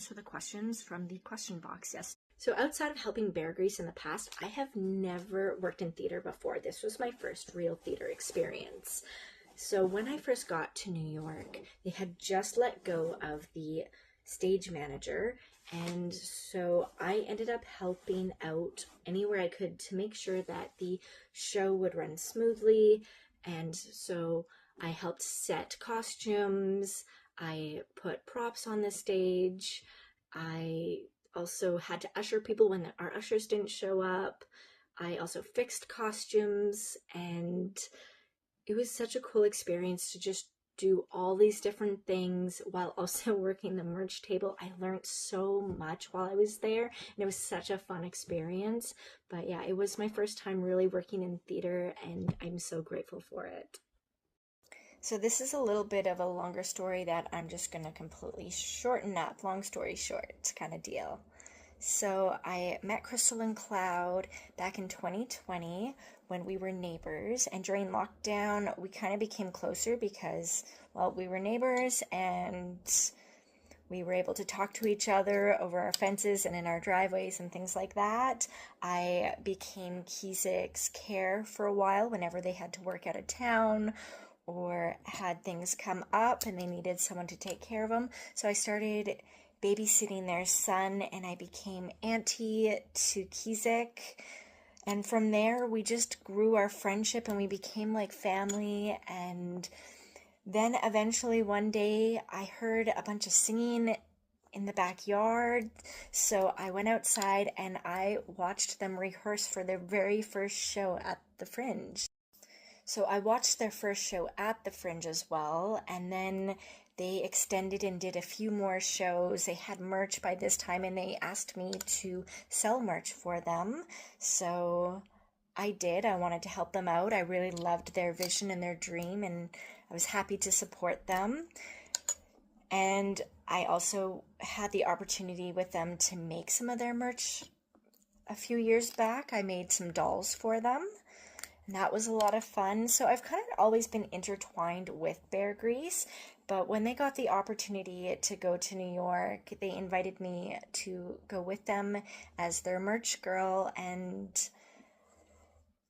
answer the questions from the question box. Yes. So outside of helping Bear Grease in the past, I have never worked in theater before. This was my first real theater experience. So when I first got to New York, they had just let go of the stage manager, and so I ended up helping out anywhere I could to make sure that the show would run smoothly. And so I helped set costumes, I put props on the stage, I also had to usher people when our ushers didn't show up. I also fixed costumes, and it was such a cool experience to just do all these different things while also working the merch table. I learned so much while I was there, and it was such a fun experience. But yeah, it was my first time really working in theater, and I'm so grateful for it. So this is a little bit of a longer story that I'm just going to completely shorten up, long story short kind of deal. So I met Crystal and Cloud back in 2020 when we were neighbors, and during lockdown we kind of became closer because, well, we were neighbors and we were able to talk to each other over our fences and in our driveways and things like that. I became Kizik's care for a while whenever they had to work out of town or had things come up and they needed someone to take care of them. So I started babysitting their son, and I became auntie to Kizik. And from there, we just grew our friendship and we became like family. And then eventually one day I heard a bunch of singing in the backyard. So I went outside and I watched them rehearse for their very first show at the Fringe. So I watched their first show at the Fringe as well, and then they extended and did a few more shows. They had merch by this time, and they asked me to sell merch for them. So I did. I wanted to help them out. I really loved their vision and their dream, and I was happy to support them. And I also had the opportunity with them to make some of their merch a few years back. I made some dolls for them. And that was a lot of fun. So I've kind of always been intertwined with Bear Grease, but when they got the opportunity to go to New York, they invited me to go with them as their merch girl, and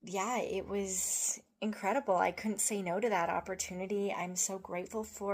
yeah, it was incredible. I couldn't say no to that opportunity. I'm so grateful for